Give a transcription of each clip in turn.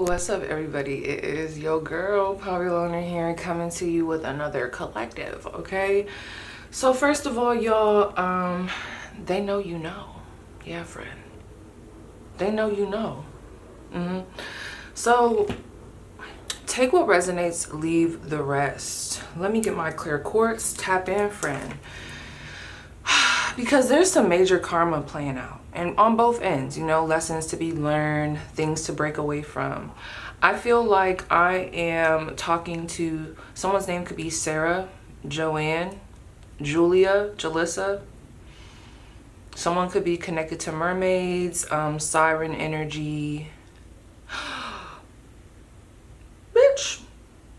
What's up, everybody? It is your girl Pavylona here, coming to you with another collective. Okay, so first of all, y'all, they know you know. Yeah, friend, they know you know. So take what resonates, leave the rest. Let me get my clear quartz. Tap in, friend, because there's some major karma playing out, and on both ends, you know, lessons to be learned, things to break away from. I feel like I am talking to someone's name. Could be Sarah, Joanne, Julia, Jalissa. Someone could be connected to mermaids, siren energy. Bitch,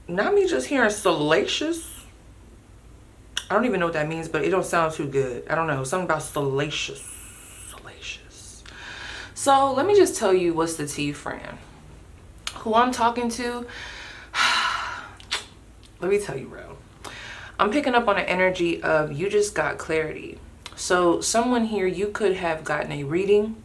not me just hearing salacious. I don't even know what that means, but it don't sound too good. I don't know, something about salacious. So let me just tell you what's the tea, friend. Who I'm talking to, let me tell you, bro. I'm picking up on an energy of you just got clarity. So someone here, you could have gotten a reading.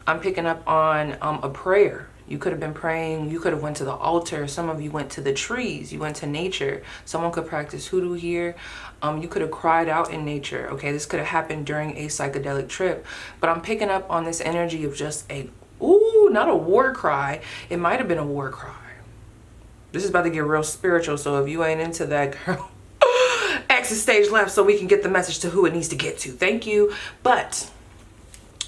I'm picking up on a prayer. You could have been praying. You could have went to the altar. Some of you went to the trees. You went to nature. Someone could practice hoodoo here. You could have cried out in nature. Okay, this could have happened during a psychedelic trip. But I'm picking up on this energy of just a, ooh, not a war cry. It might have been a war cry. This is about to get real spiritual. So if you ain't into that, girl, exit stage left so we can get the message to who it needs to get to. Thank you. But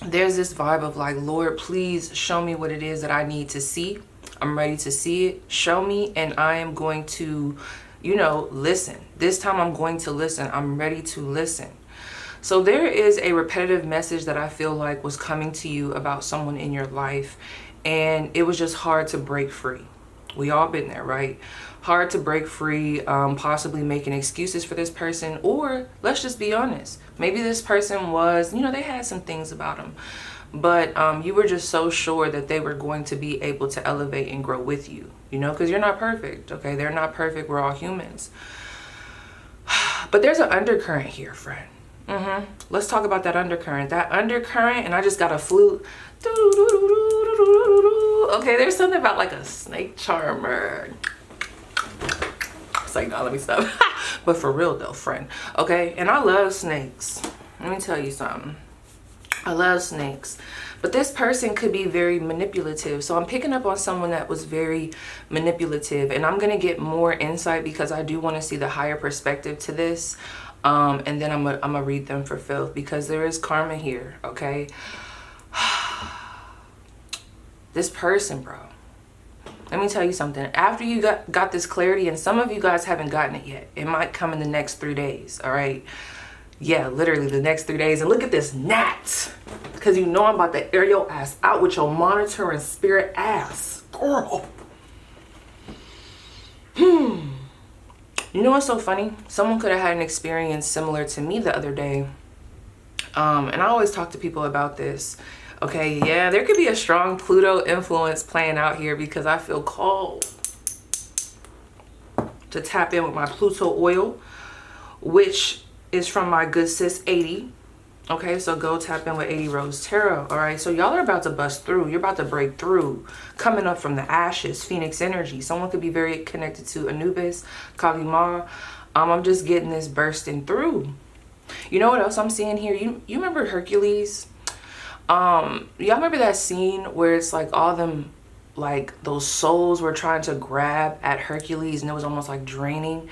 there's this vibe of like, Lord, please show me what it is that I need to see. I'm ready to see it. Show me, and I am going to, you know, listen. This time I'm going to listen. I'm ready to listen. So there is a repetitive message that I feel like was coming to you about someone in your life, and it was just hard to break free. We all been there, right? Hard to break free, possibly making excuses for this person, or let's just be honest, maybe this person was, you know, they had some things about them, but you were just so sure that they were going to be able to elevate and grow with you, you know, because you're not perfect. Okay, they're not perfect. We're all humans. But there's an undercurrent here, friend. Let's talk about that undercurrent. That undercurrent, and I just got a flute. Okay, there's something about like a snake charmer. It's like, no, let me stop. But for real though, friend. Okay, and I love snakes. Let me tell you something. I love snakes. But this person could be very manipulative. So I'm picking up on someone that was very manipulative. And I'm going to get more insight because I do want to see the higher perspective to this. And then I'm gonna read them for filth because there is karma here, okay? This person, bro. Let me tell you something. After you got this clarity, and some of you guys haven't gotten it yet. It might come in the next 3 days, all right? Yeah, literally the next 3 days. And look at this gnat. Because you know I'm about to air your ass out with your monitoring spirit ass. Girl. You know what's so funny? Someone could have had an experience similar to me the other day. And I always talk to people about this. Okay, yeah, there could be a strong Pluto influence playing out here because I feel called to tap in with my Pluto oil, which is from my good sis 80. Okay, so go tap in with 80 Rose Tarot. All right, so y'all are about to bust through. You're about to break through. Coming up from the ashes, Phoenix energy. Someone could be very connected to Anubis, Kali Ma. I'm just getting this bursting through. You know what else I'm seeing here? You remember Hercules? Y'all remember that scene where it's like all them, like those souls were trying to grab at Hercules and it was almost like draining?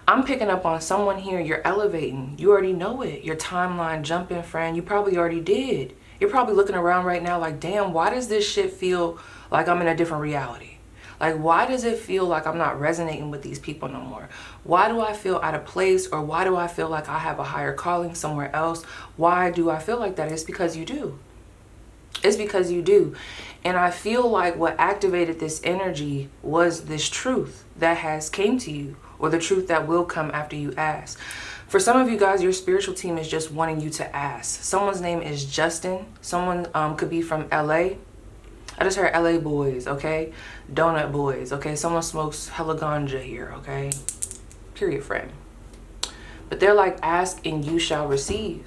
I'm picking up on someone here. You're elevating. You already know it. Your timeline jumping, friend. You probably already did. You're probably looking around right now like, damn, why does this shit feel like I'm in a different reality? Like, why does it feel like I'm not resonating with these people no more? Why do I feel out of place? Or why do I feel like I have a higher calling somewhere else? Why do I feel like that? It's because you do. It's because you do. And I feel like what activated this energy was this truth that has came to you, or the truth that will come after you ask. For some of you guys, your spiritual team is just wanting you to ask. Someone's name is Justin. Someone could be from LA. I just heard LA boys, okay? Donut boys, okay? Someone smokes hella ganja here, okay? Period, friend. But they're like, ask and you shall receive.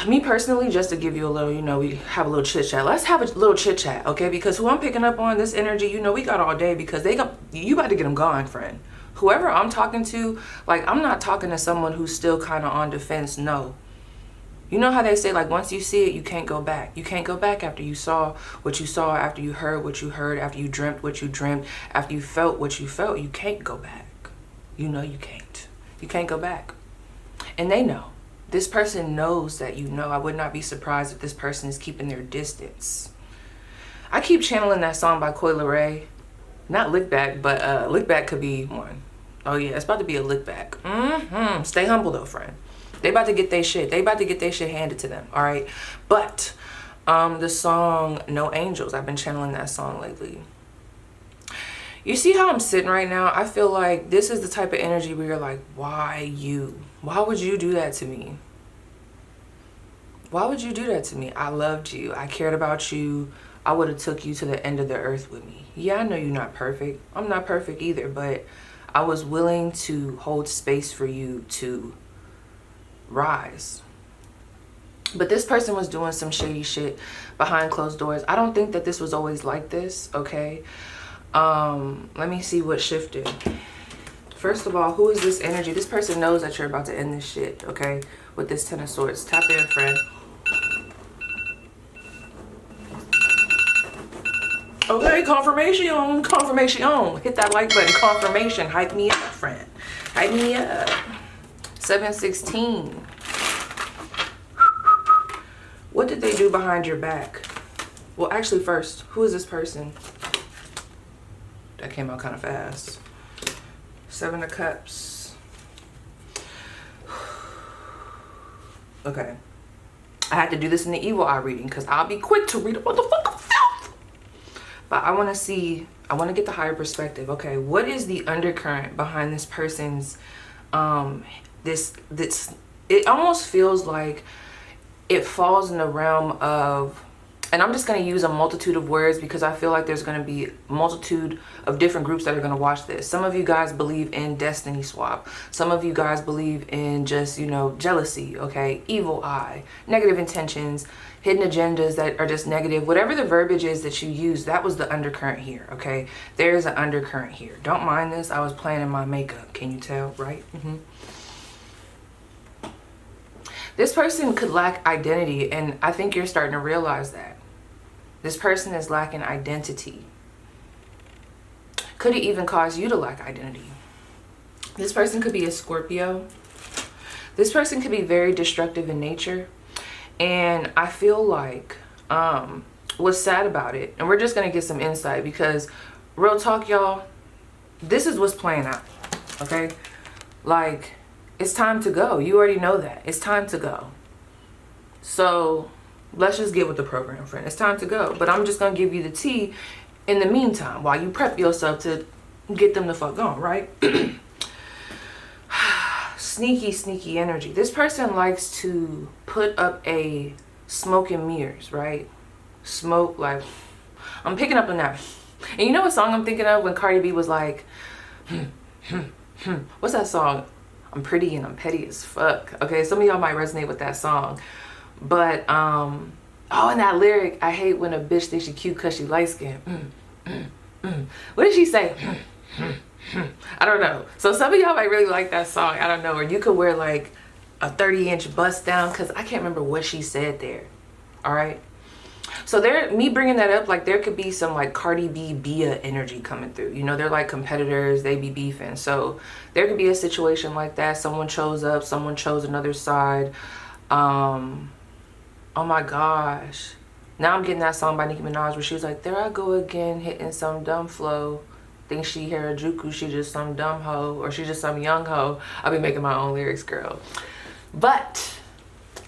Me personally, just to give you a little, you know, we have a little chit chat. Let's have a little chit chat, okay? Because who I'm picking up on, this energy, you know, we got all day, because you about to get them gone, friend. Whoever I'm talking to, like, I'm not talking to someone who's still kind of on defense. No. You know how they say, like, once you see it, you can't go back. You can't go back after you saw what you saw, after you heard what you heard, after you dreamt what you dreamt, after you felt what you felt. You can't go back. You know you can't. You can't go back. And they know. This person knows that you know. I would not be surprised if this person is keeping their distance. I keep channeling that song by Coi Leray. Not Lick Back, but Lick Back could be one. Oh yeah, it's about to be a lick back. Stay humble though, friend. They about to get their shit. They about to get their shit handed to them. All right. But the song No Angels, I've been channeling that song lately. You see how I'm sitting right now? I feel like this is the type of energy where you're like, why you? Why would you do that to me? Why would you do that to me? I loved you. I cared about you. I would have took you to the end of the earth with me. Yeah, I know you're not perfect. I'm not perfect either, but I was willing to hold space for you to rise. But this person was doing some shady shit behind closed doors. I don't think that this was always like this, okay? Let me see what shifted. First of all, who is this energy? This person knows that you're about to end this shit, okay? With this Ten of Swords. Tap in, friend. Okay, confirmation, confirmation. Hit that like button, confirmation. Hype me up, friend. Hype me up. 716. What did they do behind your back? Well, actually, first, who is this person? That came out kind of fast. 7 of Cups. Okay. I had to do this in the evil eye reading because I'll be quick to read what the fuck I felt. But I want to see, I want to get the higher perspective. Okay, what is the undercurrent behind this person's, it almost feels like it falls in the realm of, and I'm just going to use a multitude of words because I feel like there's going to be a multitude of different groups that are going to watch this. Some of you guys believe in destiny swap. Some of you guys believe in just, you know, jealousy, okay? Evil eye, negative intentions, hidden agendas that are just negative. Whatever the verbiage is that you use, that was the undercurrent here, okay? There's an undercurrent here. Don't mind this. I was playing in my makeup. Can you tell, right? This person could lack identity, and I think you're starting to realize that. This person is lacking identity. Could it even cause you to lack identity? This person could be a Scorpio. This person could be very destructive in nature. And I feel like what's sad about it, and we're just going to get some insight because real talk, y'all, this is what's playing out, okay? Like, it's time to go. You already know that. It's time to go. So let's just get with the program, friend. It's time to go. But I'm just going to give you the tea in the meantime while you prep yourself to get them the fuck on, right? Sneaky, sneaky energy. This person likes to put up a smoke and mirrors, right? Smoke, like, I'm picking up on that. And you know what song I'm thinking of when Cardi B was like, what's that song? I'm pretty and I'm petty as fuck. Okay, some of y'all might resonate with that song. But, oh, and that lyric, I hate when a bitch thinks she cute because she light skinned. What did she say? I don't know. So some of y'all might really like that song. I don't know. Or you could wear like a 30-inch bust down because I can't remember what she said there. All right. So there, me bringing that up, like there could be some like Cardi B, Bia energy coming through. You know, they're like competitors. They be beefing. So there could be a situation like that. Someone chose up. Someone chose another side. Oh my gosh. Now I'm getting that song by Nicki Minaj where she was like, there I go again, hitting some dumb flow. Think she Harajuku, she just some dumb hoe, or she just some young hoe. I'll be making my own lyrics, girl. But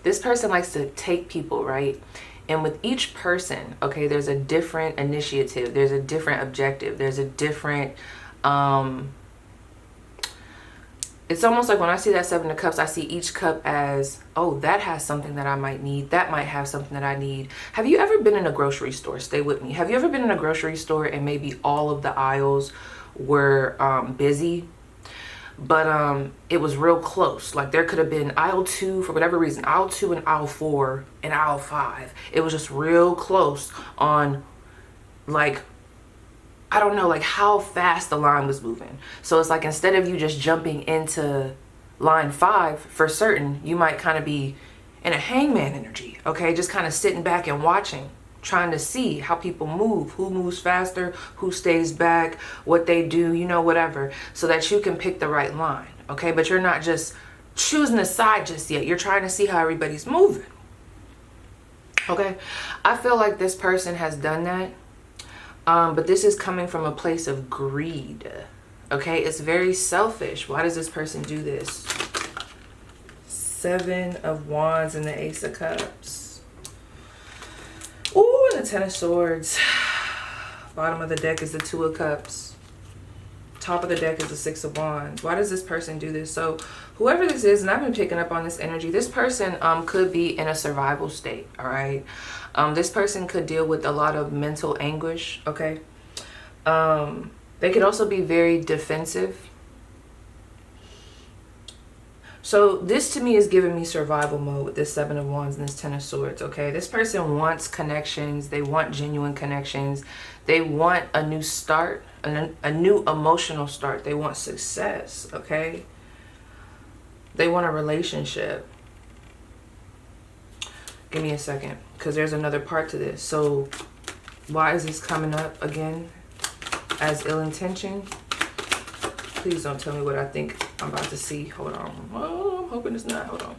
this person likes to take people, right? And with each person, okay, there's a different initiative. There's a different objective. There's a different, it's almost like when I see that 7 of Cups, I see each cup as, oh, that has something that I might need. That might have something that I need. Have you ever been in a grocery store? Stay with me. Have you ever been in a grocery store and maybe all of the aisles were busy, but it was real close. Like there could have been aisle 2 for whatever reason, aisle 2 and aisle 4 and aisle 5. It was just real close on, like, I don't know, like how fast the line was moving. So it's like instead of you just jumping into line 5 for certain, you might kind of be in a hangman energy, okay? Just kind of sitting back and watching, trying to see how people move, who moves faster, who stays back, what they do, you know, whatever, so that you can pick the right line, okay? But you're not just choosing a side just yet. You're trying to see how everybody's moving, okay? I feel like this person has done that, but this is coming from a place of greed, okay? It's very selfish. Why does this person do this? 7 of Wands and the Ace of Cups. Ooh, and the 10 of Swords. Bottom of the deck is the 2 of Cups. Top of the deck is the 6 of Wands. Why does this person do this? So whoever this is, and I've been picking up on this energy, this person could be in a survival state, all right? This person could deal with a lot of mental anguish, okay? They could also be very defensive. So this to me is giving me survival mode with this 7 of Wands and this 10 of Swords, okay? This person wants connections. They want genuine connections. They want a new start, a new emotional start. They want success, okay? They want a relationship. Give me a second, because there's another part to this. So why is this coming up again as ill intention? Please don't tell me what I think I'm about to see. Hold on. Oh, I'm hoping it's not. Hold on.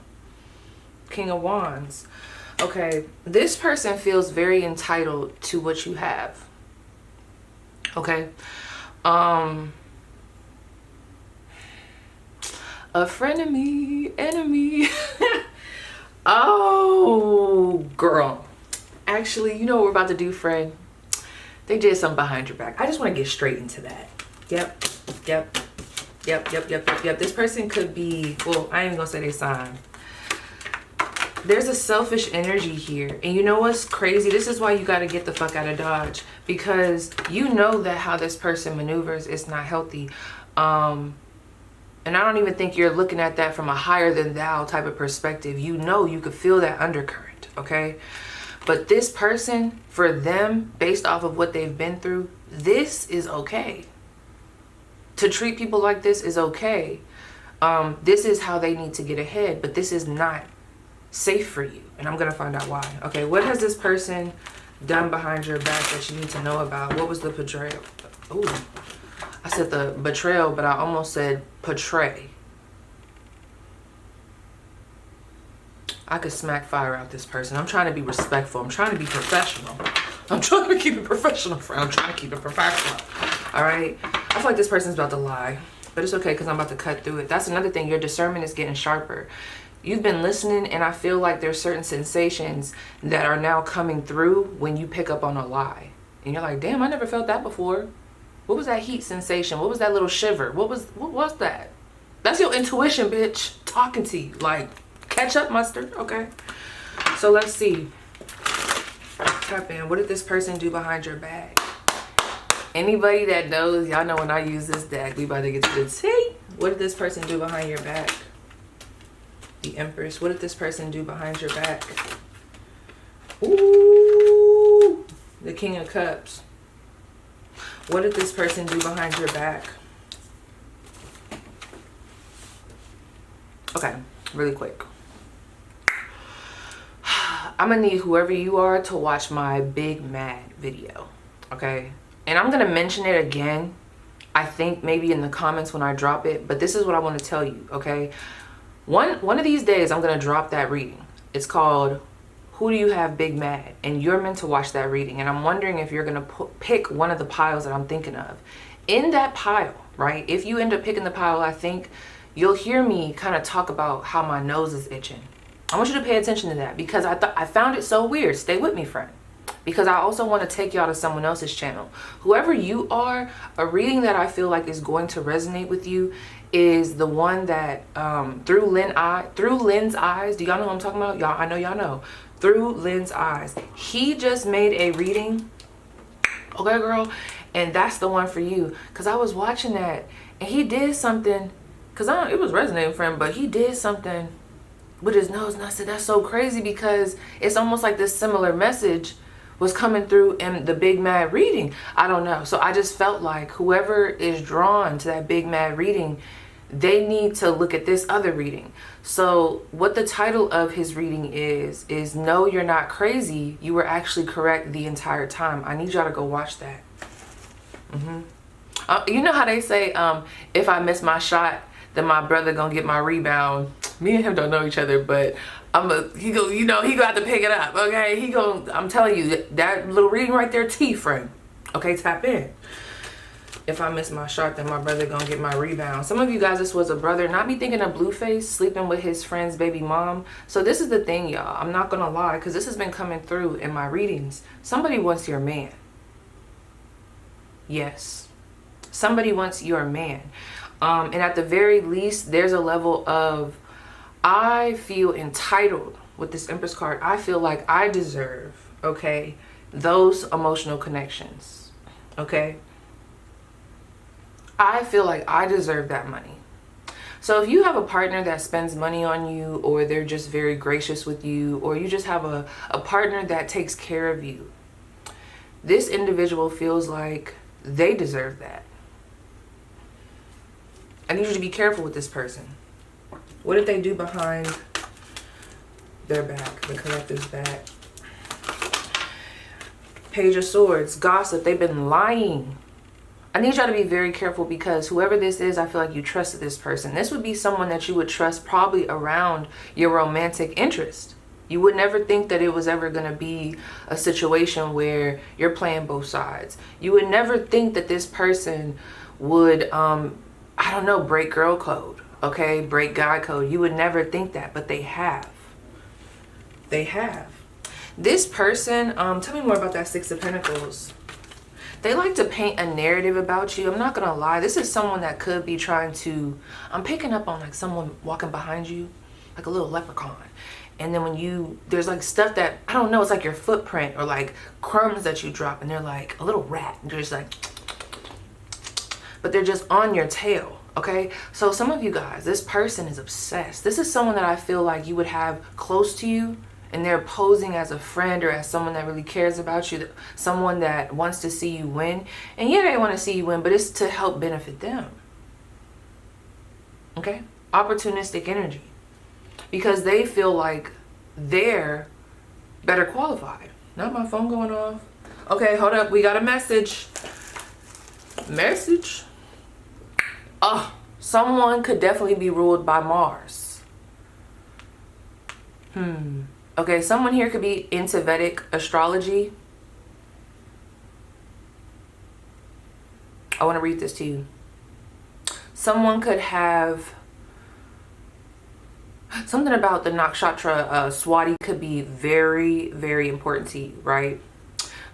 King of Wands. Okay. This person feels very entitled to what you have. Okay. A frenemy, enemy. Oh, girl. Actually, you know what we're about to do, friend? They did something behind your back. I just want to get straight into that. Yep. This person could be, well, I ain't even gonna say they sign. There's a selfish energy here. And you know what's crazy? This is why you got to get the fuck out of Dodge. Because you know that how this person maneuvers is not healthy. And I don't even think you're looking at that from a higher than thou type of perspective. You know, you could feel that undercurrent, okay? But this person, for them, based off of what they've been through, this is okay. To treat people like this is okay. This is how they need to get ahead, but this is not safe for you. And I'm going to find out why. Okay, what has this person done behind your back that you need to know about? What was the betrayal? Ooh, I said the betrayal, but I almost said portray. I could smack fire out this person. I'm trying to be respectful. I'm trying to be professional. I'm trying to keep it professional, friend. I'm trying to keep it professional. All right? I feel like this person's about to lie, but it's okay because I'm about to cut through it. That's another thing. Your discernment is getting sharper. You've been listening, and I feel like there's certain sensations that are now coming through when you pick up on a lie. And you're like, damn, I never felt that before. What was that heat sensation? What was that little shiver? What was that? That's your intuition, bitch, talking to you. Like, catch up, mustard, okay? So let's see. Tap in. What did this person do behind your back? Anybody that knows, y'all know when I use this deck, we about to get to the tea. What did this person do behind your back? The Empress. What did this person do behind your back? Ooh, the King of Cups. What did this person do behind your back? Okay, really quick. I'm gonna need whoever you are to watch my Big Mad video, okay? And I'm gonna mention it again, I think maybe in the comments when I drop it, but this is what I want to tell you, okay? One of these days I'm gonna drop that reading. It's called Who Do You Have Big Mad? And you're meant to watch that reading. And I'm wondering if you're gonna pick one of the piles that I'm thinking of. In that pile, right? If you end up picking the pile, I think you'll hear me kind of talk about how my nose is itching. I want you to pay attention to that because I found it so weird. Stay with me, friend. Because I also want to take y'all to someone else's channel. Whoever you are, a reading that I feel like is going to resonate with you is the one that through Lynn's eyes. Do y'all know what I'm talking about? Y'all, I know y'all know. Through Lynn's eyes. He just made a reading. Okay, girl. And that's the one for you. Because I was watching that and he did something because it was resonating for him, but he did something with his nose, and I said, that's so crazy, because it's almost like this similar message was coming through in the Big Mad reading. I don't know. So I just felt like whoever is drawn to that Big Mad reading, they need to look at this other reading. So what the title of his reading is No, You're Not Crazy. You were actually correct the entire time. I need y'all to go watch that. You know how they say, if I miss my shot, then my brother gonna get my rebound. Me and him don't know each other, but he go have to pick it up, okay? I'm telling you, that little reading right there, friend. Okay, tap in. If I miss my shot, then my brother gonna get my rebound. Some of you guys, this was a brother, not be thinking of Blueface, sleeping with his friend's baby mom. So this is the thing, y'all. I'm not gonna lie, because this has been coming through in my readings. Somebody wants your man. Yes. Somebody wants your man. And at the very least, there's a level of, I feel entitled with this Empress card. I feel like I deserve, okay, those emotional connections, okay? I feel like I deserve that money. So if you have a partner that spends money on you, or they're just very gracious with you, or you just have a partner that takes care of you, this individual feels like they deserve that. I need you to be careful with this person. What did they do behind their back, the collective's back? Page of Swords, gossip, they've been lying. I need y'all to be very careful, because whoever this is, I feel like you trusted this person. This would be someone that you would trust probably around your romantic interest. You would never think that it was ever going to be a situation where you're playing both sides. You would never think that this person would, I don't know, break girl code, okay? Break guy code. You would never think that, but they have. They have. This person, tell me more about that Six of Pentacles. They like to paint a narrative about you. I'm not going to lie. This is someone that could be trying to, I'm picking up on like someone walking behind you, like a little leprechaun. And then when there's like stuff that, I don't know, it's like your footprint or like crumbs that you drop, and they're like a little rat. And they're just like, but they're just on your tail, okay? So some of you guys, this person is obsessed. This is someone that I feel like you would have close to you, and they're posing as a friend or as someone that really cares about you, someone that wants to see you win. And yeah, they want to see you win, but it's to help benefit them, okay? Opportunistic energy, because they feel like they're better qualified. Not my phone going off. Okay, hold up. We got a message. Message. Oh, someone could definitely be ruled by Mars. Okay, someone here could be into Vedic astrology. I want to read this to you. Someone could have something about the nakshatra Swati could be very, very important to you, right?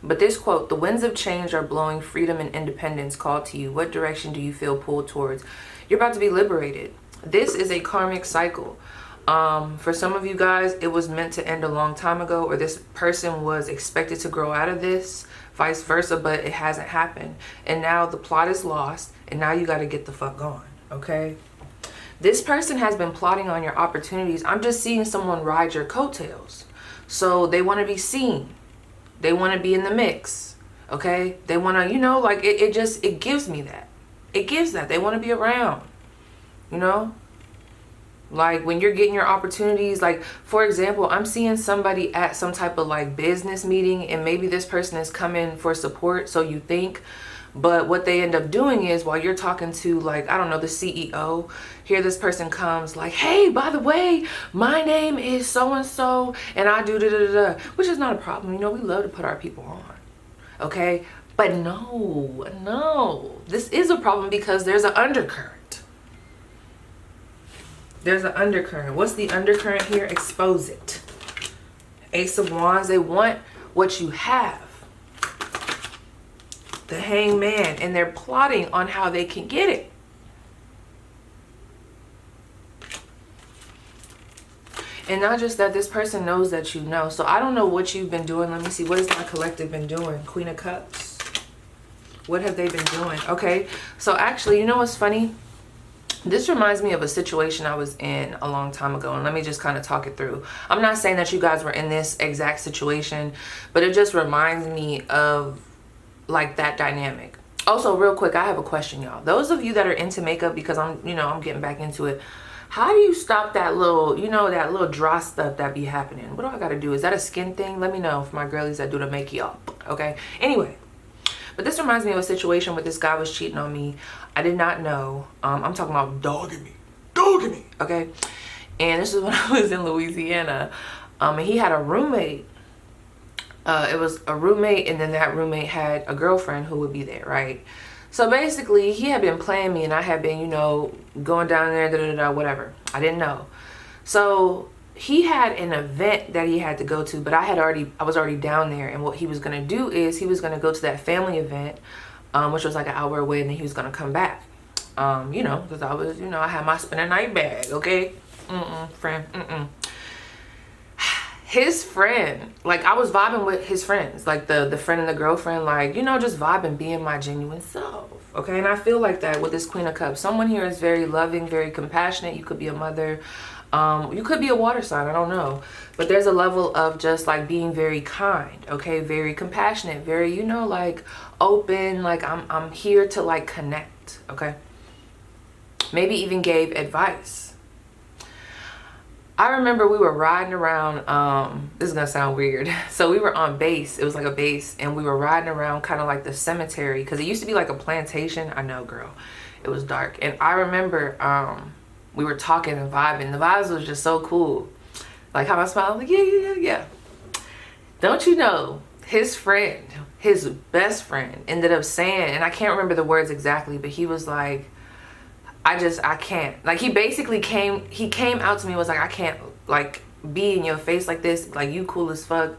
But this quote, the winds of change are blowing, freedom and independence call to you. What direction do you feel pulled towards? You're about to be liberated. This is a karmic cycle. For some of you guys, it was meant to end a long time ago, or this person was expected to grow out of this, vice versa, but it hasn't happened. And now the plot is lost, and now you got to get the fuck on, okay? This person has been plotting on your opportunities. I'm just seeing someone ride your coattails. So they want to be seen. They want to be in the mix, okay? They want to, you know, like it gives me that. It gives that. They want to be around, you know? Like when you're getting your opportunities, like for example, I'm seeing somebody at some type of like business meeting, and maybe this person is coming for support, so you think, but what they end up doing is while you're talking to like, I don't know, the CEO, here this person comes like, hey, by the way, my name is so-and-so and I do da-da-da-da, which is not a problem. You know, we love to put our people on, okay? But no, this is a problem because there's an undercurrent. There's an undercurrent. What's the undercurrent here? Expose it. Ace of Wands, they want what you have. The Hangman, and they're plotting on how they can get it. And not just that, this person knows that you know. So I don't know what you've been doing. Let me see. What has my collective been doing? Queen of Cups. What have they been doing? Okay. So actually, you know what's funny? This reminds me of a situation I was in a long time ago, and let me just kind of talk it through. I'm not saying that you guys were in this exact situation, but it just reminds me of like that dynamic. Also, real quick, I have a question, y'all. Those of you that are into makeup, because I'm getting back into it. How do you stop that little, that little dry stuff that be happening? What do I got to do? Is that a skin thing? Let me know for my girlies that do the make y'all. Okay. Anyway, but this reminds me of a situation where this guy was cheating on me. I did not know. I'm talking about dogging me. Okay. And this is when I was in Louisiana. And he had a roommate. It was a roommate, and then that roommate had a girlfriend who would be there, right? So basically, he had been playing me, and I had been, going down there, whatever. I didn't know. So he had an event that he had to go to, but I was already down there, and what he was gonna do is he was gonna go to that family event, which was like an hour away, and then he was gonna come back. Because I was, I had my spend a night bag, okay? Friend. His friend, like, I was vibing with his friends, like the friend and the girlfriend, like, just vibing, being my genuine self, okay? And I feel like that with this Queen of Cups. Someone here is very loving, very compassionate. You could be a mother, you could be a water sign, I don't know, but there's a level of just like being very kind, okay? Very compassionate, very, like open, like I'm here to like connect, okay? Maybe even gave advice. I remember we were riding around, this is gonna sound weird. So we were on base, it was like a base, and we were riding around kind of like the cemetery, because it used to be like a plantation. I know, girl, it was dark. And I remember we were talking and vibing. The vibes was just so cool. Like how I smiled, like, yeah. Don't you know, his friend, his best friend, ended up saying, and I can't remember the words exactly, but he was like, I can't. Like, he basically came out to me and was like, I can't, like, be in your face like this. Like, you cool as fuck.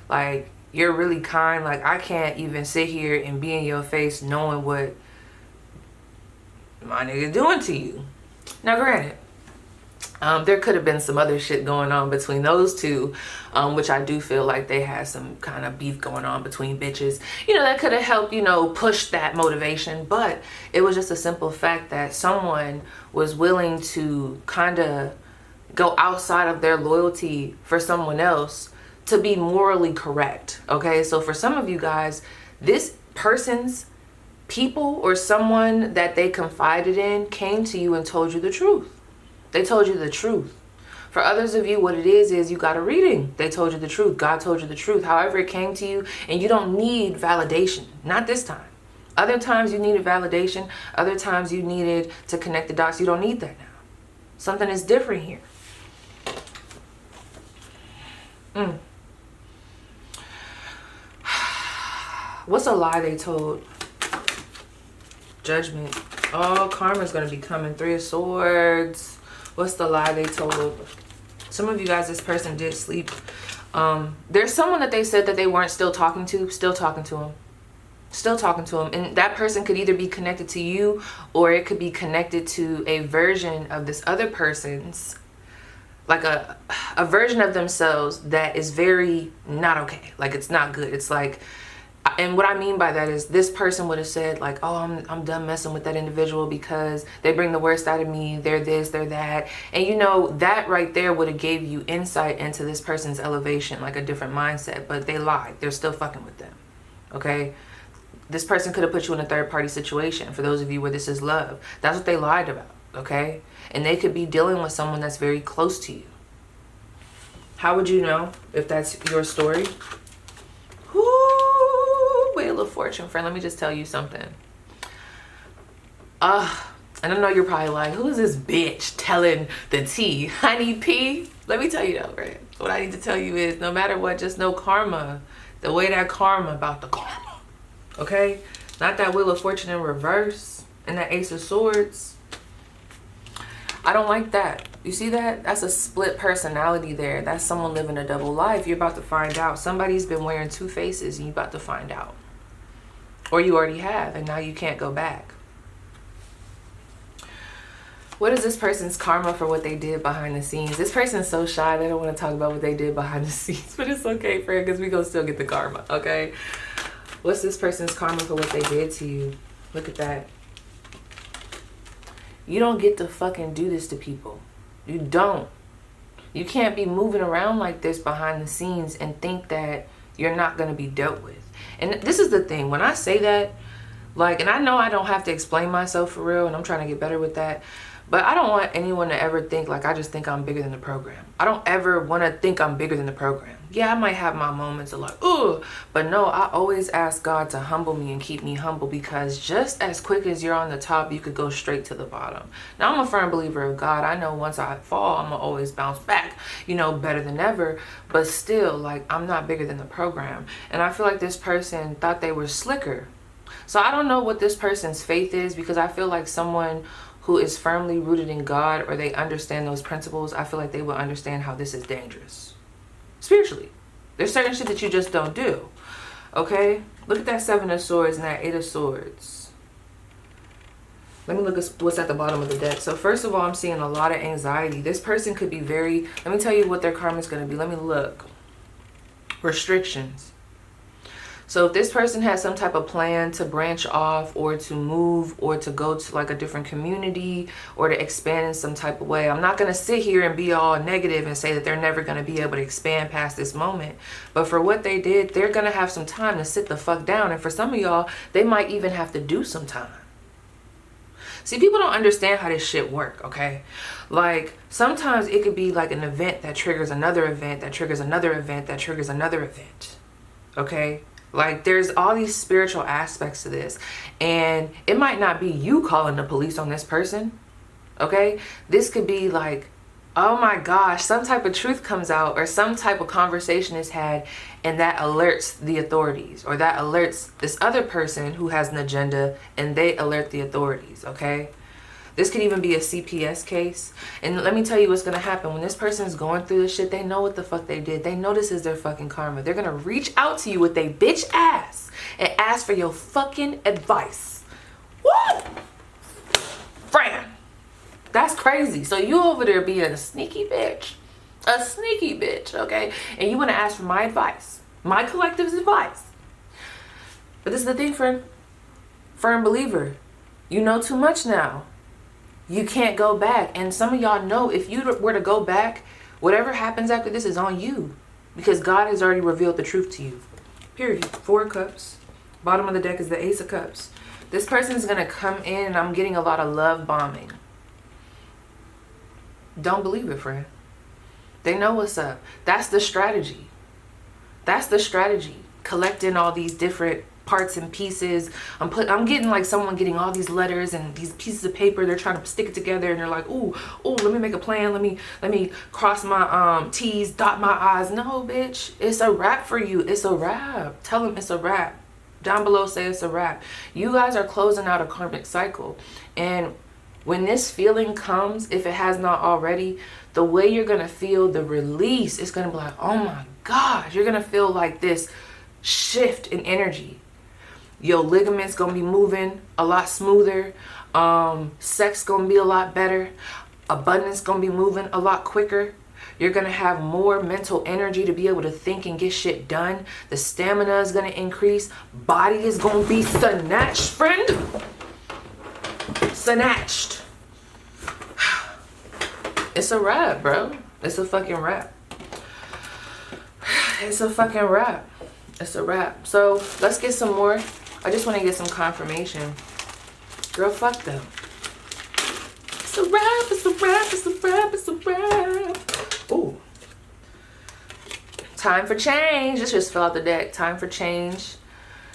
Like, you're really kind. Like, I can't even sit here and be in your face knowing what my nigga doing to you. Now, granted, there could have been some other shit going on between those two, which I do feel like they had some kind of beef going on between bitches. That could have helped, push that motivation. But it was just a simple fact that someone was willing to kind of go outside of their loyalty for someone else to be morally correct. Okay, so for some of you guys, this person's people or someone that they confided in came to you and told you the truth. They told you the truth. For others of you, what it is you got a reading. They told you the truth. God told you the truth. However it came to you, and you don't need validation. Not this time. Other times you needed validation. Other times you needed to connect the dots. You don't need that now. Something is different here. What's a lie they told? Judgment. Oh, karma's going to be coming. 3 of Swords. What's the lie they told? Some of you guys, this person did sleep. There's someone that they said that they weren't still talking to him. And that person could either be connected to you, or it could be connected to a version of this other person's, like a version of themselves that is very not okay. Like, it's not good. It's like, and what I mean by that is this person would have said like, oh, I'm done messing with that individual because they bring the worst out of me. They're this, they're that. And that right there would have gave you insight into this person's elevation, like a different mindset, but they lied. They're still fucking with them. Okay. This person could have put you in a third party situation. For those of you where this is love, that's what they lied about. Okay. And they could be dealing with someone that's very close to you. How would you know if that's your story? Wheel of Fortune, friend. Let me just tell you something. And I know you're probably like, who is this bitch telling the tea? Honey P. Let me tell you though, right? What I need to tell you is, no matter what, just know karma. The way that karma about the karma. Okay? Not that Wheel of Fortune in reverse and that Ace of Swords. I don't like that. You see that? That's a split personality there. That's someone living a double life. You're about to find out. Somebody's been wearing 2 faces and you're about to find out. Or you already have, and now you can't go back. What is this person's karma for what they did behind the scenes? This person's so shy, they don't want to talk about what they did behind the scenes. But it's okay, friend, because we're going to still get the karma, okay? What's this person's karma for what they did to you? Look at that. You don't get to fucking do this to people. You don't. You can't be moving around like this behind the scenes and think that you're not going to be dealt with. And this is the thing. When I say that, like, and I know I don't have to explain myself for real, and I'm trying to get better with that. But I don't want anyone to ever think like I just think I'm bigger than the program. I don't ever want to think I'm bigger than the program. Yeah, I might have my moments of like, ugh. But no, I always ask God to humble me and keep me humble, because just as quick as you're on the top, you could go straight to the bottom. Now, I'm a firm believer of God. I know once I fall, I'm going to always bounce back, you know, better than ever. But still, like, I'm not bigger than the program. And I feel like this person thought they were slicker. So I don't know what this person's faith is, because I feel like someone who is firmly rooted in God, or they understand those principles, I feel like they will understand how this is dangerous. Spiritually. There's certain shit that you just don't do. Okay? Look at that 7 of Swords and that 8 of Swords. Let me look at what's at the bottom of the deck. So first of all, I'm seeing a lot of anxiety. This person could be very, let me tell you what their karma is going to be. Let me look. Restrictions. So if this person has some type of plan to branch off, or to move, or to go to like a different community, or to expand in some type of way, I'm not going to sit here and be all negative and say that they're never going to be able to expand past this moment. But for what they did, they're going to have some time to sit the fuck down. And for some of y'all, they might even have to do some time. See, people don't understand how this shit work, okay? Like, sometimes it could be like an event that triggers another event, that triggers another event, that triggers another event, okay? Like, there's all these spiritual aspects to this. And it might not be you calling the police on this person. Okay? This could be like, oh my gosh, some type of truth comes out, or some type of conversation is had, and that alerts the authorities, or that alerts this other person who has an agenda, and they alert the authorities. Okay? This could even be a CPS case. And let me tell you what's going to happen. When this person is going through this shit, they know what the fuck they did. They know this is their fucking karma. They're going to reach out to you with their bitch ass and ask for your fucking advice. What? Fran, that's crazy. So you over there being a sneaky bitch. A sneaky bitch, okay? And you want to ask for my advice. My collective's advice. But this is the thing, friend. Firm believer. You know too much now. You can't go back. And some of y'all know, if you were to go back, whatever happens after this is on you, because God has already revealed the truth to you. Period. 4 of Cups. Bottom of the deck is the Ace of Cups. This person is going to come in, and I'm getting a lot of love bombing. Don't believe it, friend. They know what's up. That's the strategy. That's the strategy. Collecting all these different parts and pieces. I'm getting like someone getting all these letters and these pieces of paper. They're trying to stick it together, and they're like, ooh, let me make a plan. Let me cross my T's, dot my I's. No, bitch, it's a wrap for you. It's a wrap. Tell them it's a wrap. Down below, say it's a wrap. You guys are closing out a karmic cycle, and when this feeling comes, if it has not already, the way you're gonna feel the release, it's gonna be like, oh my gosh, you're gonna feel like this shift in energy. Your ligaments gonna be moving a lot smoother. Sex gonna be a lot better. Abundance gonna be moving a lot quicker. You're gonna have more mental energy to be able to think and get shit done. The stamina is gonna increase. Body is gonna be snatched, friend. Snatched. It's a wrap, bro. It's a fucking wrap. It's a fucking wrap. It's a wrap. So let's get some more. I just want to get some confirmation. Girl, fuck them. It's a wrap, it's a wrap, it's a wrap, it's a wrap. Ooh. Time for change. This just fell out the deck. Time for change.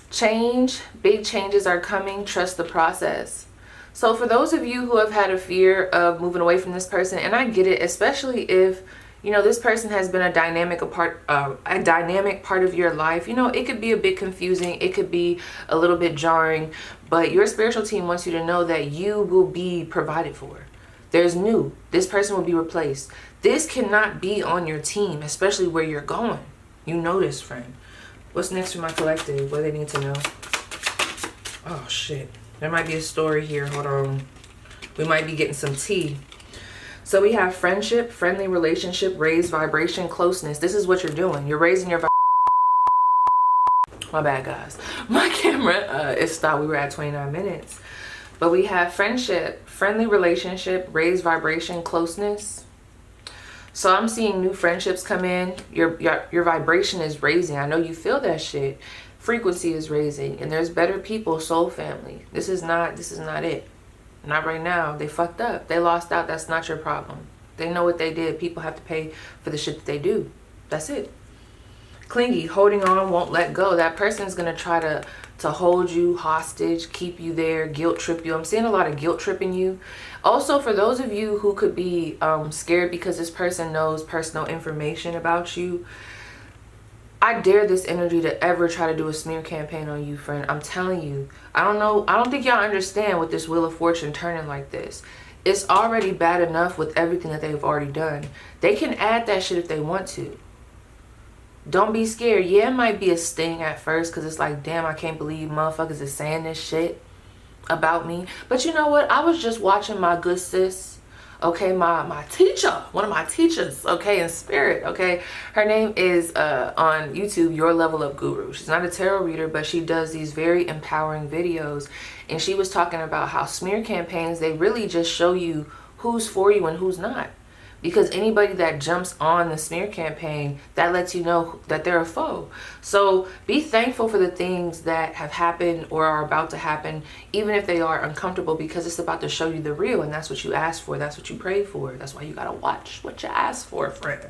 Change. Big changes are coming. Trust the process. So for those of you who have had a fear of moving away from this person, and I get it, especially if, you know, this person has been a dynamic part of your life. You know, it could be a bit confusing. It could be a little bit jarring. But your spiritual team wants you to know that you will be provided for. There's new. This person will be replaced. This cannot be on your team, especially where you're going. You know this, friend. What's next for my collective? What do they need to know? Oh, shit. There might be a story here. Hold on. We might be getting some tea. So we have friendship, friendly relationship, raised vibration, closeness. This is what you're doing. You're raising your My bad, guys. My camera, it stopped. We were at 29 minutes. But we have friendship, friendly relationship, raised vibration, closeness. So I'm seeing new friendships come in. Your vibration is raising. I know you feel that shit. Frequency is raising, and there's better people, soul family. This is not it. Not right now. They fucked up. They lost out. That's not your problem. They know what they did. People have to pay for the shit that they do. That's it. Clingy, holding on, won't let go. That person is going to try to hold you hostage, keep you there, guilt trip you. I'm seeing a lot of guilt tripping you. Also, for those of you who could be scared because this person knows personal information about you, I dare this energy to ever try to do a smear campaign on you, friend. I'm telling you. I don't think y'all understand with this Wheel of Fortune turning like this. It's already bad enough with everything that they've already done. They can add that shit if they want to. Don't be scared. Yeah, it might be a sting at first because it's like, damn, I can't believe motherfuckers is saying this shit about me. But you know what? I was just watching my good sis, okay, my teacher, one of my teachers, okay, in spirit, okay. Her name is on YouTube, Yourllevellupguru. She's not a tarot reader, but she does these very empowering videos. And she was talking about how smear campaigns, they really just show you who's for you and who's not. Because anybody that jumps on the smear campaign, that lets you know that they're a foe. So be thankful for the things that have happened or are about to happen, even if they are uncomfortable, because it's about to show you the real, and that's what you asked for. That's what you prayed for. That's why you gotta watch what you ask for, friend.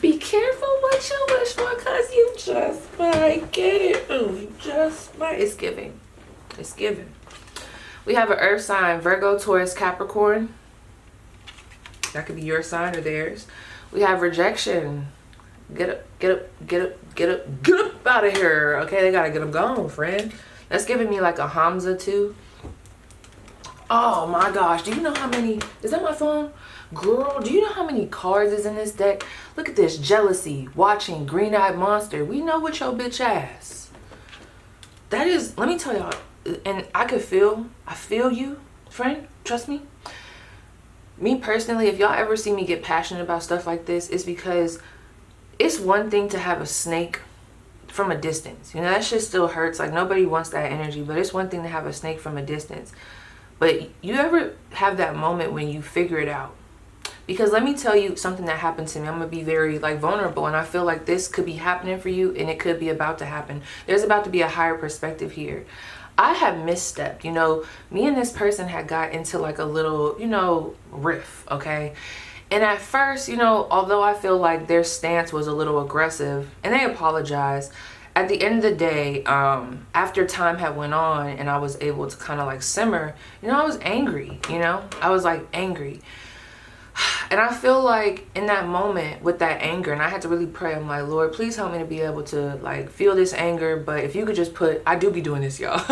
Be careful what you wish for, because you just might get it. Ooh, you just might. It's giving. It's giving. We have an earth sign, Virgo, Taurus, Capricorn. That could be your sign or theirs. We have rejection. Get up, get up, get up, get up, get up out of here. Okay, they gotta get them gone, friend. That's giving me like a Hamza too. Oh my gosh, do you know how many, is that my phone? Girl, do you know how many cards is in this deck? Look at this, jealousy, watching, green-eyed monster. We know what your bitch ass. That is, let me tell y'all, and I feel you, friend, trust me. Me personally, if y'all ever see me get passionate about stuff like this, it's because it's one thing to have a snake from a distance. You know, that shit still hurts. Like, nobody wants that energy, but it's one thing to have a snake from a distance. But you ever have that moment when you figure it out? Because let me tell you something that happened to me. I'm going to be very vulnerable, and I feel like this could be happening for you, and it could be about to happen. There's about to be a higher perspective here. I have misstepped, you know, me and this person had got into like a little, you know, riff, okay? And at first, you know, although I feel like their stance was a little aggressive, and they apologized, at the end of the day, after time had went on and I was able to kind of like simmer, you know, I was angry, you know? I was like angry. And I feel like in that moment with that anger, and I had to really pray, I'm like, Lord, please help me to be able to like feel this anger. But if you could just put, I do be doing this, y'all.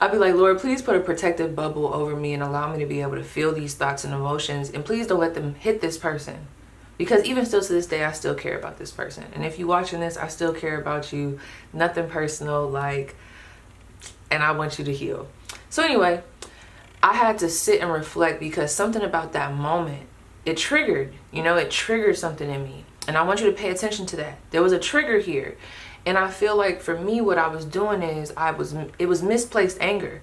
I'd be like, Lord, please put a protective bubble over me and allow me to be able to feel these thoughts and emotions. And please don't let them hit this person. Because even still to this day, I still care about this person. And if you're watching this, I still care about you. Nothing personal, like, and I want you to heal. So anyway, I had to sit and reflect because something about that moment, it triggered, you know, it triggered something in me. And I want you to pay attention to that. There was a trigger here. And I feel like for me, what I was doing is it was misplaced anger.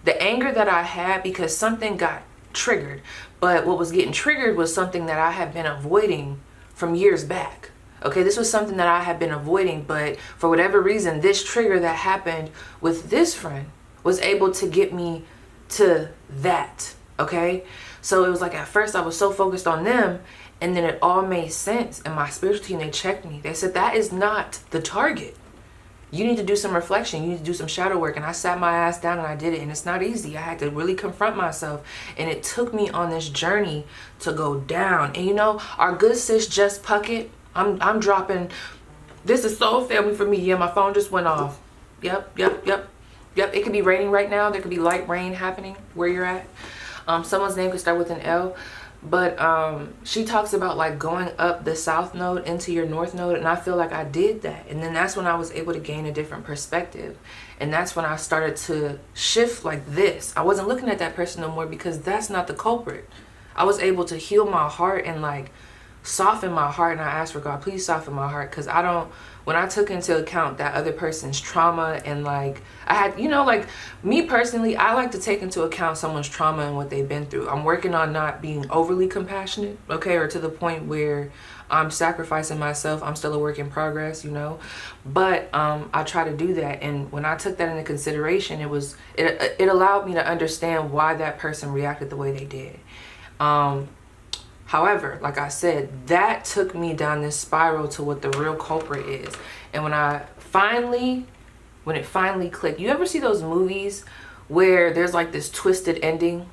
The anger that I had because something got triggered. But what was getting triggered was something that I had been avoiding from years back. Okay, this was something that I had been avoiding, but for whatever reason, this trigger that happened with this friend was able to get me to that, okay? So it was like at first I was so focused on them, and then it all made sense. And my spiritual team, they checked me. They said, that is not the target. You need to do some reflection. You need to do some shadow work. And I sat my ass down and I did it. And it's not easy. I had to really confront myself. And it took me on this journey to go down. And you know, our good sis, Jess Puckett, I'm dropping, this is soul family for me. Yeah, my phone just went off. Yep. It could be raining right now. There could be light rain happening where you're at. Someone's name could start with an L. But she talks about like going up the south node into your north node, and I feel like I did that. And then that's when I was able to gain a different perspective. And that's when I started to shift like this. I wasn't looking at that person no more because that's not the culprit. I was able to heal my heart and like soften my heart. And I asked for God, please soften my heart, because when I took into account that other person's trauma, and like I had, like me personally, I like to take into account someone's trauma and what they've been through. I'm working on not being overly compassionate, okay, or to the point where I'm sacrificing myself. I'm still a work in progress, but I try to do that. And when I took that into consideration, it allowed me to understand why that person reacted the way they did. However, like I said, that took me down this spiral to what the real culprit is. And when it finally clicked, you ever see those movies where there's like this twisted ending,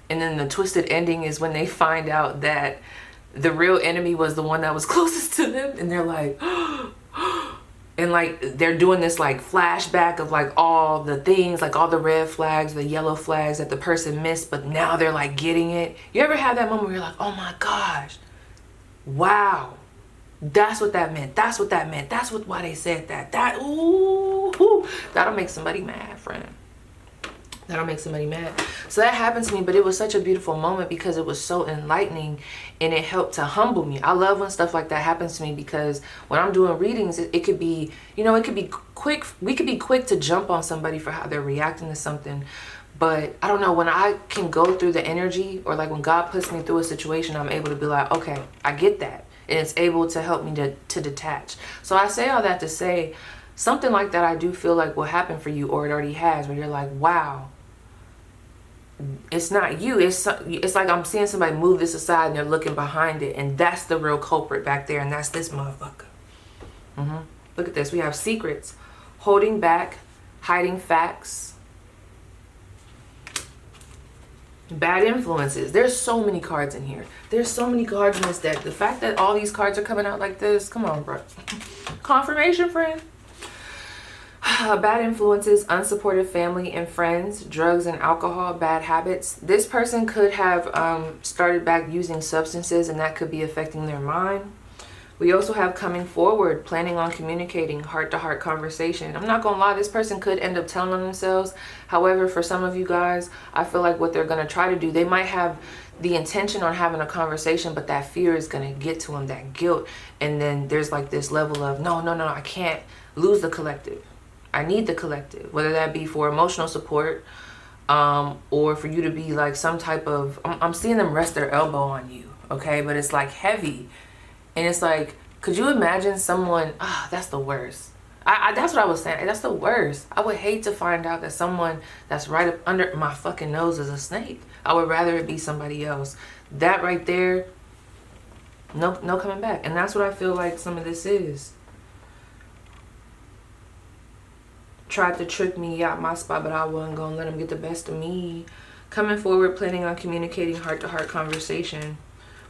and then the twisted ending is when they find out that the real enemy was the one that was closest to them, and they're like, and like they're doing this like flashback of like all the things, like all the red flags, the yellow flags that the person missed, but now they're like getting it. You ever have that moment where you're like, oh my gosh, wow, that's what that meant. That's what that meant. That's why they said that. That'll make somebody mad, friend. That'll make somebody mad. So that happened to me, but it was such a beautiful moment because it was so enlightening, and it helped to humble me. I love when stuff like that happens to me, because when I'm doing readings, it could be, it could be quick. We could be quick to jump on somebody for how they're reacting to something. But I don't know, when I can go through the energy, or like when God puts me through a situation, I'm able to be like, okay, I get that. And it's able to help me to detach. So I say all that to say, something like that I do feel like will happen for you, or it already has, where you're like, wow, it's not you. It's like I'm seeing somebody move this aside and they're looking behind it, and that's the real culprit back there, and that's this motherfucker. Look at this. We have secrets, holding back, hiding facts, bad influences. There's so many cards in here. There's so many cards in this deck. The fact that all these cards are coming out like this, come on, bro. Confirmation, friend. Bad influences, unsupportive family and friends, drugs and alcohol, bad habits. This person could have started back using substances, and that could be affecting their mind. We also have coming forward, planning on communicating, heart-to-heart conversation. I'm not gonna lie, this person could end up telling on themselves. However, for some of you guys, I feel like what they're gonna try to do, they might have the intention on having a conversation, but that fear is gonna get to them, that guilt. And then there's like this level of, no, I can't lose the collective. I need the collective, whether that be for emotional support, or for you to be like some type of, I'm seeing them rest their elbow on you, okay? But it's like heavy. And it's like, could you imagine someone, that's the worst. That's what I was saying. That's the worst. I would hate to find out that someone that's right up under my fucking nose is a snake. I would rather it be somebody else. That right there, no coming back. And that's what I feel like some of this is. Tried to trick me out my spot, but I wasn't gonna let him get the best of me. Coming forward, planning on communicating, heart-to-heart conversation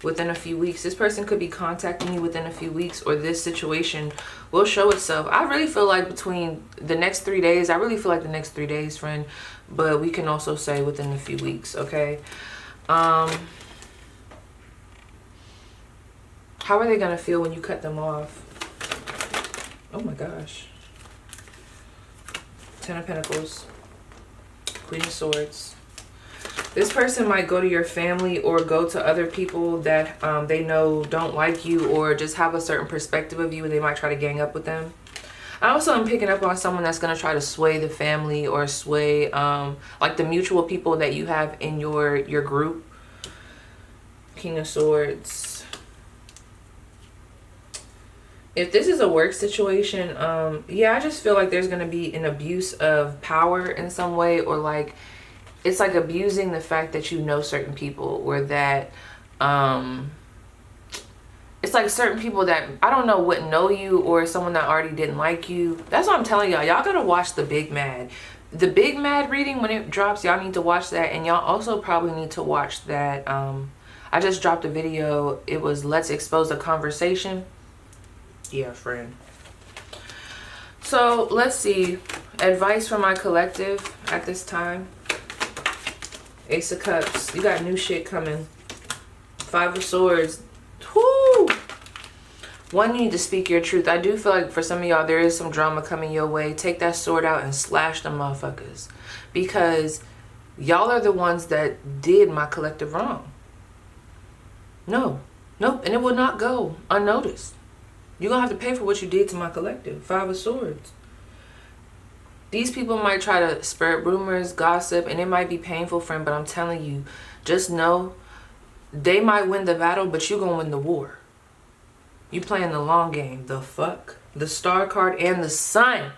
within a few weeks. This person could be contacting you within a few weeks, or this situation will show itself. I really feel like between the next 3 days, the next 3 days, friend, but we can also say within a few weeks, okay? How are they gonna feel when you cut them off? Oh my gosh. 10 of Pentacles, Queen of Swords. This person might go to your family or go to other people that they know don't like you, or just have a certain perspective of you, and they might try to gang up with them. I also am picking up on someone that's going to try to sway the family, or sway like the mutual people that you have in your group. King of Swords. If this is a work situation, yeah, I just feel like there's going to be an abuse of power in some way, or like it's like abusing the fact that you know certain people, or that it's like certain people that I don't know wouldn't know you, or someone that already didn't like you. That's what I'm telling y'all. Y'all gotta watch the Big Mad. The Big Mad reading, when it drops, y'all need to watch that. And y'all also probably need to watch that. I just dropped a video. It was Let's Expose the Conversation. Yeah, friend. So let's see. Advice for my collective at this time. Ace of Cups. You got new shit coming. 5 of Swords. Whoo! One, you need to speak your truth. I do feel like for some of y'all, there is some drama coming your way. Take that sword out and slash them motherfuckers. Because y'all are the ones that did my collective wrong. No. Nope, and it will not go unnoticed. You're going to have to pay for what you did to my collective. 5 of Swords. These people might try to spread rumors, gossip, and it might be painful, friend, but I'm telling you, just know they might win the battle, but you're going to win the war. You playing the long game. The fuck? The Star card and the Sun.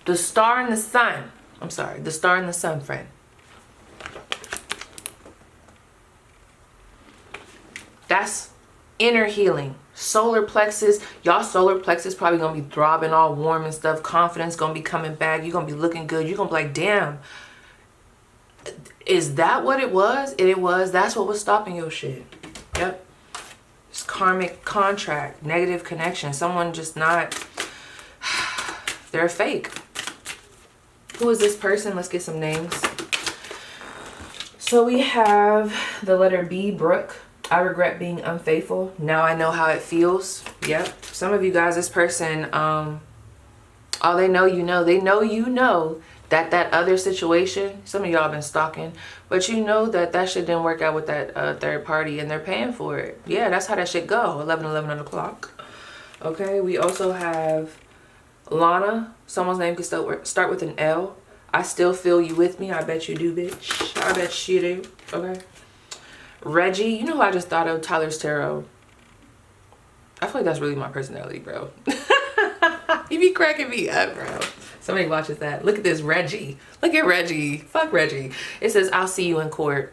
The Star and the Sun. I'm sorry. The Star and the Sun, friend. That's inner healing. Solar plexus. Y'all solar plexus probably going to be throbbing all warm and stuff. Confidence going to be coming back. You're going to be looking good. You're going to be like, damn. Is that what it was? And it was. That's what was stopping your shit. Yep. It's karmic contract. Negative connection. Someone just not... They're fake. Who is this person? Let's get some names. So we have the letter B, Brooke. I regret being unfaithful. Now I know how it feels. Yep. Some of you guys, this person, oh, they know you know. They know you know that other situation, some of y'all been stalking, but you know that shit didn't work out with that third party and they're paying for it. Yeah, that's how that shit go. 11 on the clock. Okay, we also have Lana. Someone's name could start with an L. I still feel you with me. I bet you do, bitch. I bet you do. Okay. Reggie, you know who I just thought of? Tyler's Tarot. I feel like that's really my personality, bro. You be cracking me up, bro. Somebody watches that. Look at this, Reggie. Look at Reggie. Fuck Reggie. It says, I'll see you in court.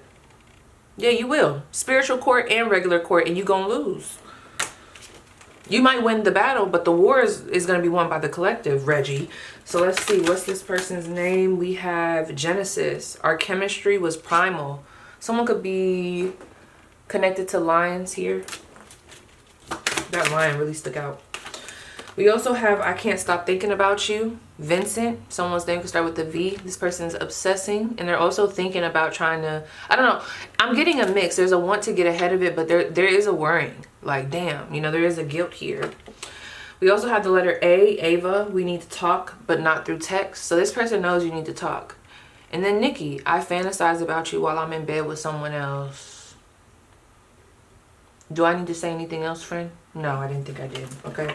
Yeah, you will. Spiritual court and regular court, and you gonna lose. You might win the battle, but the war is going to be won by the collective, Reggie. So let's see. What's this person's name? We have Genesis. Our chemistry was primal. Someone could be connected to lions here. That lion really stuck out. We also have I Can't Stop Thinking About You. Vincent. Someone's name could start with the V. This person's obsessing. And they're also thinking about trying to... I don't know. I'm getting a mix. There's a want to get ahead of it, but there is a worrying. Like, damn. You know, there is a guilt here. We also have the letter A. Ava. We need to talk, but not through text. So this person knows you need to talk. And then Nikki. I fantasize about you while I'm in bed with someone else. Do I need to say anything else, friend? No, I didn't think I did. Okay.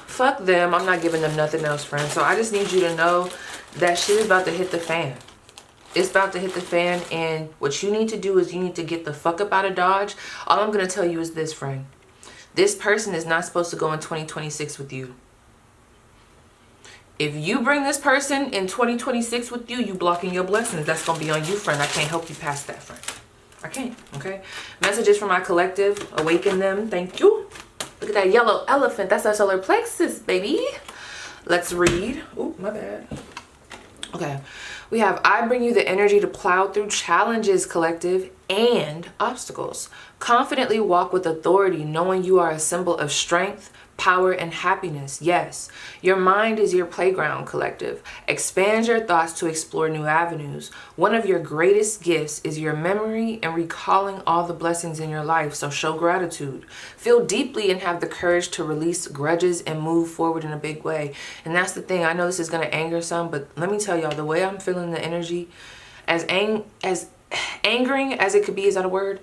Fuck them. I'm not giving them nothing else, friend. So I just need you to know that shit is about to hit the fan. It's about to hit the fan, and what you need to do is you need to get the fuck up out of Dodge. All I'm going to tell you is this, friend. This person is not supposed to go in 2026 with you. If you bring this person in 2026 with you, you blocking your blessings. That's going to be on you, friend. I can't help you past that, friend. I can't, okay? Messages from my collective. Awaken them. Thank you. Look at that yellow elephant. That's our solar plexus, baby. Let's read. Oh, my bad. Okay. We have, I bring you the energy to plow through challenges, collective, and obstacles. Confidently walk with authority, knowing you are a symbol of strength, power, and happiness. Yes, your mind is your playground, collective. Expand your thoughts to explore new avenues. One of your greatest gifts is your memory and recalling all the blessings in your life, so show gratitude. Feel deeply and have the courage to release grudges and move forward in a big way. And that's the thing. I know this is going to anger some, but let me tell y'all, the way I'm feeling the energy, as angering as it could be, is that a word?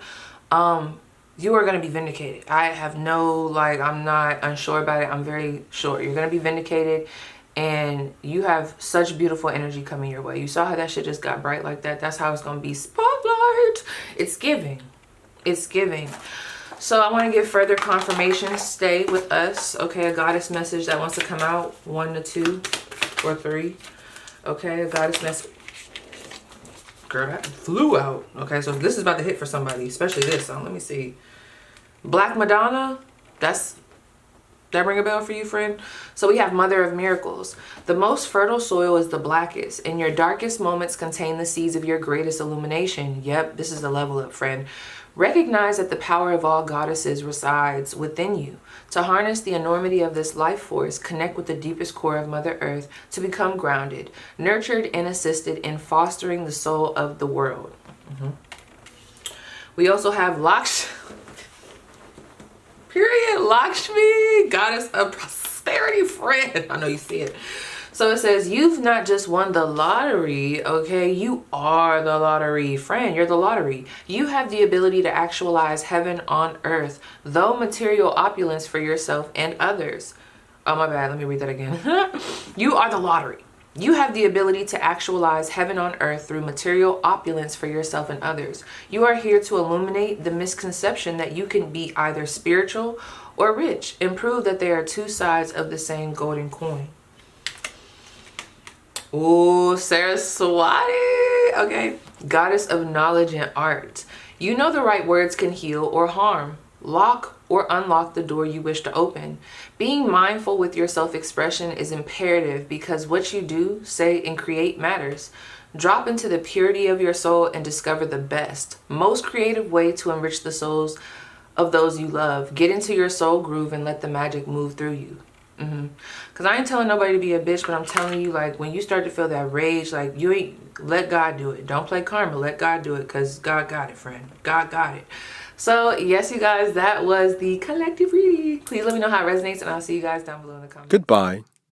You are going to be vindicated. I have no, like, I'm not unsure about it. I'm very sure. You're going to be vindicated, and you have such beautiful energy coming your way. You saw how that shit just got bright like that. That's how it's going to be. Spotlight. It's giving. It's giving. So I want to give further confirmation. Stay with us. Okay, a goddess message that wants to come out. 1 to 2 or 3. Okay, a goddess message. Girl, that flew out. Okay, so this is about to hit for somebody, especially this song. Let me see. Black Madonna. That ring a bell for you, friend? So we have Mother of Miracles. The most fertile soil is the blackest, and your darkest moments contain the seeds of your greatest illumination. Yep, this is the level up, friend. Recognize that the power of all goddesses resides within you. To harness the enormity of this life force, connect with the deepest core of Mother Earth to become grounded, nurtured, and assisted in fostering the soul of the world. We also have Lakshmi. Period. Lakshmi, goddess of prosperity, friend. I know you see it. So it says, you've not just won the lottery, okay? You are the lottery. Friend, you're the lottery. You have the ability to actualize heaven on earth, though material opulence for yourself and others. Oh, my bad. Let me read that again. You are the lottery. You have the ability to actualize heaven on earth through material opulence for yourself and others. You are here to illuminate the misconception that you can be either spiritual or rich and prove that there are two sides of the same golden coin. Ooh, Saraswati. Okay. Goddess of knowledge and art. You know the right words can heal or harm, lock or unlock the door you wish to open. Being mindful with your self-expression is imperative because what you do, say, and create matters. Drop into the purity of your soul and discover the best, most creative way to enrich the souls of those you love. Get into your soul groove and let the magic move through you. Because I ain't telling nobody to be a bitch, but I'm telling you, like, when you start to feel that rage, like, you ain't, let God do it. Don't play karma. Let God do it, because God got it, friend. God got it. So, yes, you guys, that was the collective reading. Please let me know how it resonates, and I'll see you guys down below in the comments. Goodbye.